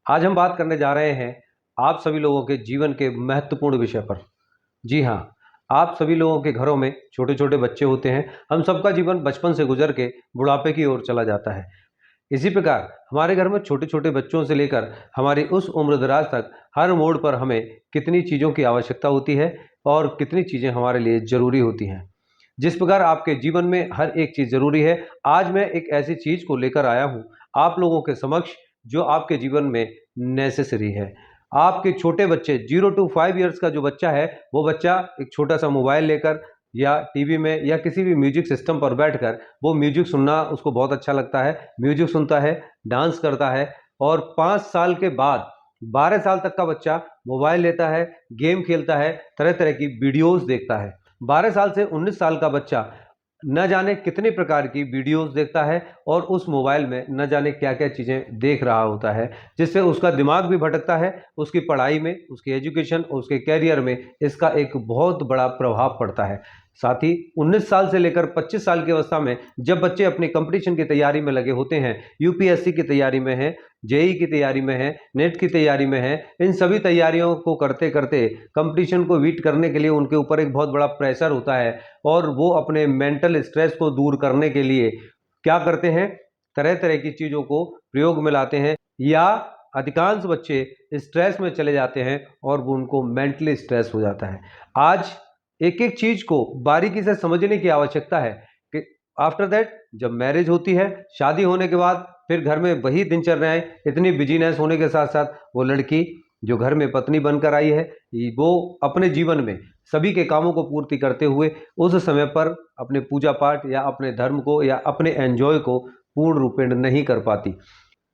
आज हम बात करने जा रहे हैं आप सभी लोगों के जीवन के महत्वपूर्ण विषय पर। जी हाँ, आप सभी लोगों के घरों में छोटे छोटे बच्चे होते हैं। हम सबका जीवन बचपन से गुजर के बुढ़ापे की ओर चला जाता है। इसी प्रकार हमारे घर में छोटे छोटे बच्चों से लेकर हमारी उस उम्र दराज तक हर मोड़ पर हमें कितनी चीज़ों की आवश्यकता होती है और कितनी चीज़ें हमारे लिए ज़रूरी होती हैं। जिस प्रकार आपके जीवन में हर एक चीज़ ज़रूरी है, आज मैं एक ऐसी चीज़ को लेकर आया हूँ आप लोगों के समक्ष, जो आपके जीवन में नेसेसरी है। आपके छोटे बच्चे 0 to 5 ईयर्स का जो बच्चा है, वो बच्चा एक छोटा सा मोबाइल लेकर या टीवी में या किसी भी म्यूजिक सिस्टम पर बैठकर वो म्यूजिक सुनना उसको बहुत अच्छा लगता है। म्यूजिक सुनता है, डांस करता है और 5 साल के बाद 12 साल तक का बच्चा मोबाइल लेता है, गेम खेलता है, तरह तरह की वीडियोस देखता है। 12 साल से 19 साल का बच्चा न जाने कितने प्रकार की वीडियोस देखता है और उस मोबाइल में न जाने क्या क्या चीज़ें देख रहा होता है, जिससे उसका दिमाग भी भटकता है। उसकी पढ़ाई में, उसके एजुकेशन और उसके कैरियर में इसका एक बहुत बड़ा प्रभाव पड़ता है। साथ ही 19 साल से लेकर 25 साल की अवस्था में जब बच्चे अपनी कंपटीशन की तैयारी में लगे होते हैं, यूपीएससी की तैयारी में हैं, जेई की तैयारी में हैं, नेट की तैयारी में हैं, इन सभी तैयारियों को करते करते कंपटीशन को बीट करने के लिए उनके ऊपर एक बहुत बड़ा प्रेशर होता है और वो अपने मेंटल स्ट्रेस को दूर करने के लिए क्या करते हैं, तरह तरह की चीज़ों को प्रयोग में लाते हैं, या अधिकांश बच्चे स्ट्रेस में चले जाते हैं और वो उनको मेंटली स्ट्रेस हो जाता है। आज एक एक चीज़ को बारीकी से समझने की आवश्यकता है कि आफ्टर दैट जब मैरिज होती है, शादी होने के बाद फिर घर में वही दिनचर्याएं, इतनी बिजीनेस होने के साथ साथ वो लड़की जो घर में पत्नी बनकर आई है, वो अपने जीवन में सभी के कामों को पूर्ति करते हुए उस समय पर अपने पूजा पाठ या अपने धर्म को या अपने एंजॉय को पूर्ण रूपेण नहीं कर पाती।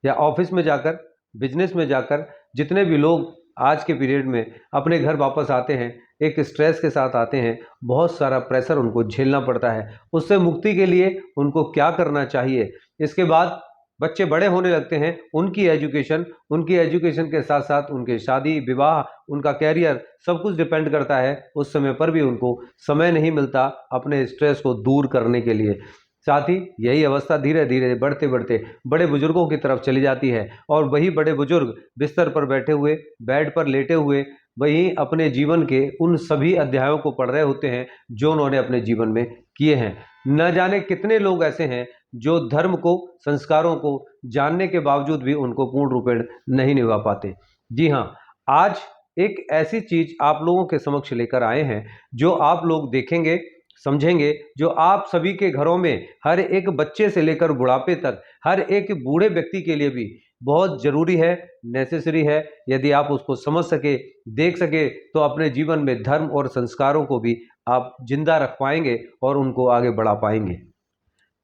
या ऑफिस में जाकर, बिजनेस में जाकर जितने भी लोग आज के पीरियड में अपने घर वापस आते हैं, एक स्ट्रेस के साथ आते हैं, बहुत सारा प्रेशर उनको झेलना पड़ता है। उससे मुक्ति के लिए उनको क्या करना चाहिए, इसके बाद बच्चे बड़े होने लगते हैं, उनकी एजुकेशन के साथ साथ उनके शादी विवाह, उनका कैरियर सब कुछ डिपेंड करता है। उस समय पर भी उनको समय नहीं मिलता अपने स्ट्रेस को दूर करने के लिए। साथ ही यही अवस्था धीरे धीरे बढ़ते बढ़ते बड़े बुजुर्गों की तरफ चली जाती है और वही बड़े बुजुर्ग बिस्तर पर बैठे हुए, बेड पर लेटे हुए, वही अपने जीवन के उन सभी अध्यायों को पढ़ रहे होते हैं जो उन्होंने अपने जीवन में किए हैं। न जाने कितने लोग ऐसे हैं जो धर्म को, संस्कारों को जानने के बावजूद भी उनको पूर्ण रूपेण नहीं निभा पाते। जी हाँ, आज एक ऐसी चीज आप लोगों के समक्ष लेकर आए हैं जो आप लोग देखेंगे, समझेंगे, जो आप सभी के घरों में हर एक बच्चे से लेकर बुढ़ापे तक हर एक बूढ़े व्यक्ति के लिए भी बहुत जरूरी है, नेसेसरी है। यदि आप उसको समझ सके, देख सके, तो अपने जीवन में धर्म और संस्कारों को भी आप जिंदा रख पाएंगे और उनको आगे बढ़ा पाएंगे।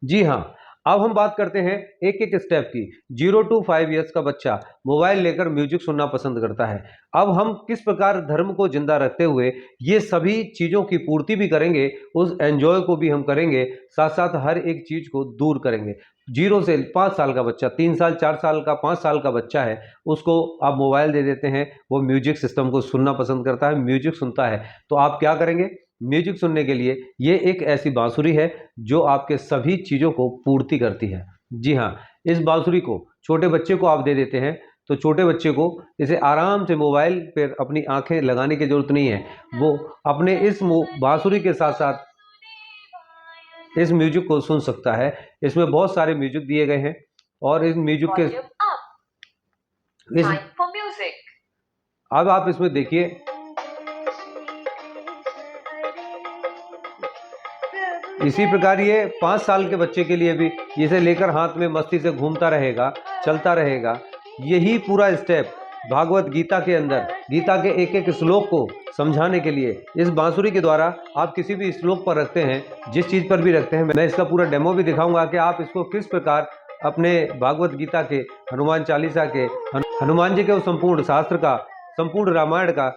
जी हाँ, अब हम बात करते हैं एक एक स्टेप की। 0 to 5 ईयर्स का बच्चा मोबाइल लेकर म्यूजिक सुनना पसंद करता है। अब हम किस प्रकार धर्म को जिंदा रखते हुए ये सभी चीज़ों की पूर्ति भी करेंगे, उस एंजॉय को भी हम करेंगे, साथ साथ हर एक चीज़ को दूर करेंगे। 0 से 5 साल का बच्चा, 3 साल, 4 साल का, 5 साल का बच्चा है, उसको आप मोबाइल दे देते हैं, वो म्यूजिक सिस्टम को सुनना पसंद करता है, म्यूजिक सुनता है, तो आप क्या करेंगे? म्यूजिक सुनने के लिए ये एक ऐसी बांसुरी है जो आपके सभी चीज़ों को पूर्ति करती है। जी हाँ, इस बांसुरी को छोटे बच्चे को आप दे देते हैं तो छोटे बच्चे को इसे आराम से मोबाइल पर अपनी आंखें लगाने की जरूरत नहीं है। वो अपने इस बांसुरी के साथ साथ इस म्यूजिक को सुन सकता है। इसमें बहुत सारे म्यूजिक दिए गए हैं और इस म्यूजिक के इस अब आप इसमें देखिए, इसी प्रकार ये 5 साल के बच्चे के लिए भी इसे लेकर हाथ में मस्ती से घूमता रहेगा, चलता रहेगा। यही पूरा स्टेप भागवत गीता के अंदर, गीता के एक एक श्लोक को समझाने के लिए इस बांसुरी के द्वारा आप किसी भी श्लोक पर रखते हैं, जिस चीज़ पर भी रखते हैं, मैं इसका पूरा डेमो भी दिखाऊंगा कि आप इसको किस प्रकार अपने भागवत गीता के, हनुमान चालीसा के, हनुमान जी के उस संपूर्ण शास्त्र का, संपूर्ण रामायण का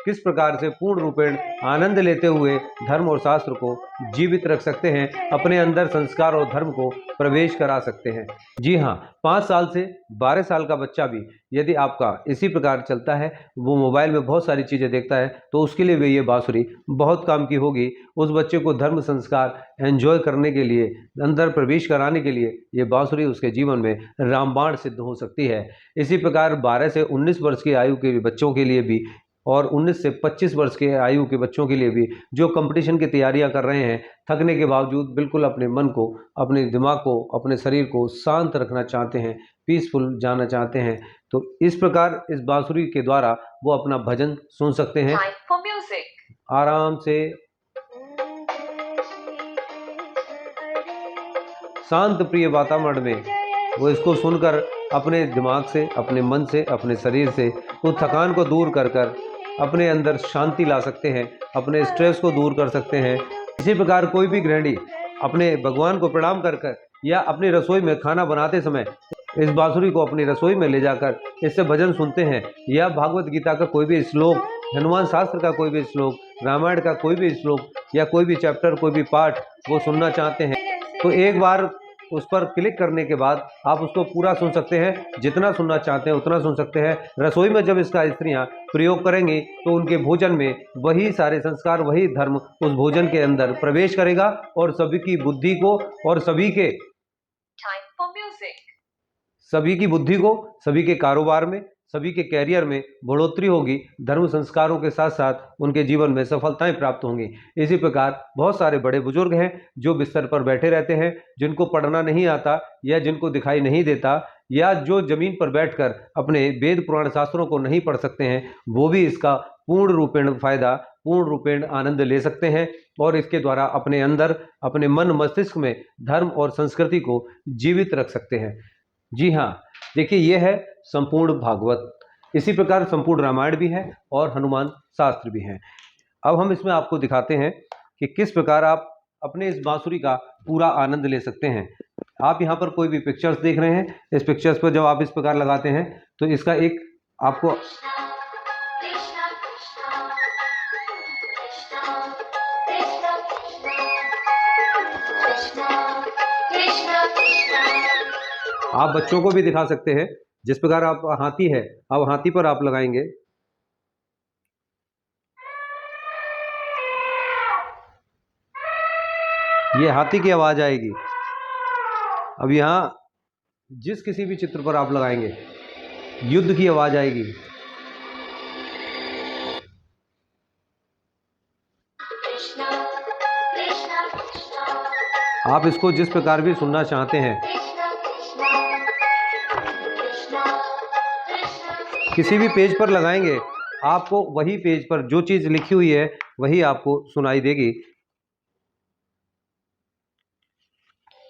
किस प्रकार से पूर्ण रूपेण आनंद लेते हुए धर्म और शास्त्र को जीवित रख सकते हैं, अपने अंदर संस्कार और धर्म को प्रवेश करा सकते हैं। जी हाँ, 5 साल से 12 साल का बच्चा भी यदि आपका इसी प्रकार चलता है, वो मोबाइल में बहुत सारी चीज़ें देखता है, तो उसके लिए भी ये बांसुरी बहुत काम की होगी। उस बच्चे को धर्म संस्कार एंजॉय करने के लिए, अंदर प्रवेश कराने के लिए ये बांसुरी उसके जीवन में रामबाण सिद्ध हो सकती है। इसी प्रकार 12 से 19 वर्ष की आयु के बच्चों के लिए भी और 19 से 25 वर्ष के आयु के बच्चों के लिए भी जो कंपटीशन की तैयारियां कर रहे हैं, थकने के बावजूद बिल्कुल अपने मन को, अपने दिमाग को, अपने शरीर को शांत रखना चाहते हैं, पीसफुल जाना चाहते हैं, तो इस प्रकार इस बांसुरी के द्वारा वो अपना भजन सुन सकते हैं आराम से, शांत प्रिय वातावरण में। वो इसको सुनकर अपने दिमाग से, अपने मन से, अपने शरीर से उस थकान को दूर कर कर अपने अंदर शांति ला सकते हैं, अपने स्ट्रेस को दूर कर सकते हैं। इसी प्रकार कोई भी गृहिणी अपने भगवान को प्रणाम कर कर या अपनी रसोई में खाना बनाते समय इस बांसुरी को अपनी रसोई में ले जाकर इससे भजन सुनते हैं, या भागवत गीता का कोई भी श्लोक, हनुमान शास्त्र का कोई भी श्लोक, रामायण का कोई भी श्लोक या कोई भी चैप्टर, कोई भी पाठ वो सुनना चाहते हैं, तो एक बार उस पर क्लिक करने के बाद आप उसको पूरा सुन सकते हैं। जितना सुनना चाहते हैं उतना सुन सकते हैं। रसोई में जब इसका स्त्रियां प्रयोग करेंगी तो उनके भोजन में वही सारे संस्कार, वही धर्म उस भोजन के अंदर प्रवेश करेगा और सभी की बुद्धि को और सभी की बुद्धि को, सभी के कारोबार में, सभी के कैरियर में बढ़ोतरी होगी। धर्म संस्कारों के साथ साथ उनके जीवन में सफलताएं प्राप्त होंगी। इसी प्रकार बहुत सारे बड़े बुजुर्ग हैं जो बिस्तर पर बैठे रहते हैं, जिनको पढ़ना नहीं आता या जिनको दिखाई नहीं देता, या जो जमीन पर बैठकर अपने वेद पुराण शास्त्रों को नहीं पढ़ सकते हैं, वो भी इसका पूर्ण रूपेण फायदा, पूर्ण रूपेण आनंद ले सकते हैं और इसके द्वारा अपने अंदर, अपने मन मस्तिष्क में धर्म और संस्कृति को जीवित रख सकते हैं। जी हाँ, देखिए ये है संपूर्ण भागवत। इसी प्रकार संपूर्ण रामायण भी है और हनुमान शास्त्र भी है। अब हम इसमें आपको दिखाते हैं कि किस प्रकार आप अपने इस बांसुरी का पूरा आनंद ले सकते हैं। आप यहाँ पर कोई भी पिक्चर्स देख रहे हैं, इस पिक्चर्स पर जब आप इस प्रकार लगाते हैं तो इसका एक आपको आप बच्चों को भी दिखा सकते हैं। जिस प्रकार आप हाथी है, अब हाथी पर आप लगाएंगे, ये हाथी की आवाज आएगी। अब यहाँ जिस किसी भी चित्र पर आप लगाएंगे युद्ध की आवाज आएगी। आप इसको जिस प्रकार भी सुनना चाहते हैं, किसी भी पेज पर लगाएंगे, आपको वही पेज पर जो चीज़ लिखी हुई है वही आपको सुनाई देगी।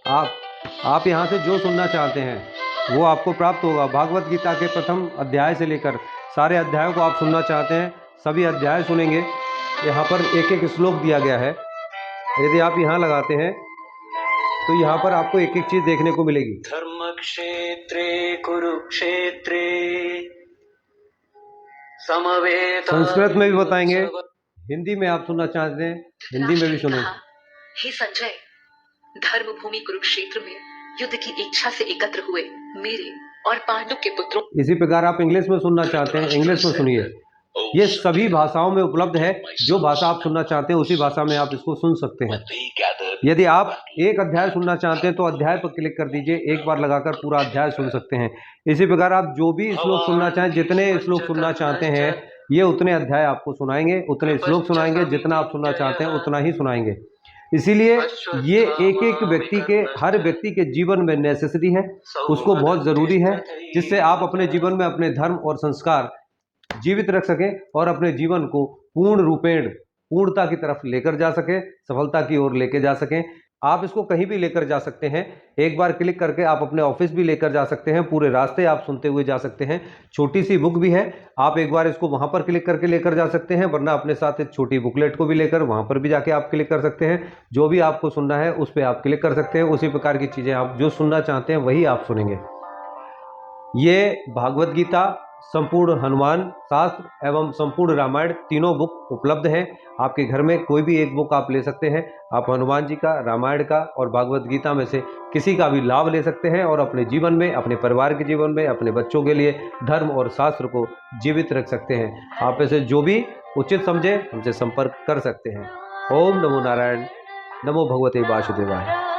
आप यहाँ से जो सुनना चाहते हैं वो आपको प्राप्त होगा। भागवत गीता के प्रथम अध्याय से लेकर सारे अध्यायों को आप सुनना चाहते हैं, सभी अध्याय सुनेंगे। यहाँ पर एक एक श्लोक दिया गया है। यदि आप यहाँ लगाते हैं तो यहाँ पर आपको एक एक चीज देखने को मिलेगी। धर्म क्षेत्रे कुरुक्षेत्रे समवेत। संस्कृत में भी बताएंगे, हिंदी में आप सुनना चाहते हैं हिंदी में भी सुनें। हे संजय, धर्म भूमि कुरुक्षेत्र में युद्ध की इच्छा से एकत्र हुए मेरे और पांडु के पुत्रों। इसी प्रकार आप इंग्लिश में सुनना चाहते हैं, इंग्लिश में सुनिए। ये सभी भाषाओं में उपलब्ध है। जो भाषा आप सुनना चाहते हैं उसी भाषा में आप इसको सुन सकते हैं। यदि आप एक अध्याय सुनना चाहते हैं तो अध्याय पर क्लिक कर दीजिए, एक बार लगाकर पूरा अध्याय सुन सकते हैं। इसी प्रकार आप जो भी श्लोक सुनना चाहें, जितने श्लोक सुनना चाहते हैं, ये उतने अध्याय आपको सुनाएंगे, उतने श्लोक सुनाएंगे, जितना आप सुनना चाहते हैं उतना ही सुनाएंगे। इसीलिए ये एक एक व्यक्ति के, हर व्यक्ति के जीवन में नेसेसिटी है, उसको बहुत ज़रूरी है, जिससे आप अपने जीवन में अपने धर्म और संस्कार जीवित रख सकें और अपने जीवन को पूर्ण रूपेण पूर्णता की तरफ लेकर जा सकें, सफलता की ओर लेकर जा सकें। आप इसको कहीं भी लेकर जा सकते हैं। एक बार क्लिक करके आप अपने ऑफिस भी लेकर जा सकते हैं, पूरे रास्ते आप सुनते हुए जा सकते हैं। छोटी सी बुक भी है, आप एक बार इसको वहां पर क्लिक करके लेकर जा सकते हैं, वरना अपने साथ एक छोटी बुकलेट को भी लेकर वहां पर भी जाके आप क्लिक कर सकते हैं। जो भी आपको सुनना है उस पर आप क्लिक कर सकते हैं। उसी प्रकार की चीज़ें आप जो सुनना चाहते हैं वही आप सुनेंगे। ये भागवत गीता संपूर्ण हनुमान शास्त्र एवं संपूर्ण रामायण तीनों बुक उपलब्ध हैं। आपके घर में कोई भी एक बुक आप ले सकते हैं। आप हनुमान जी का, रामायण का और भागवत गीता में से किसी का भी लाभ ले सकते हैं और अपने जीवन में, अपने परिवार के जीवन में, अपने बच्चों के लिए धर्म और शास्त्र को जीवित रख सकते हैं। आप ऐसे जो भी उचित समझे हमसे संपर्क कर सकते हैं। ओम नमो नारायण, नमो भगवते वासुदेवाय।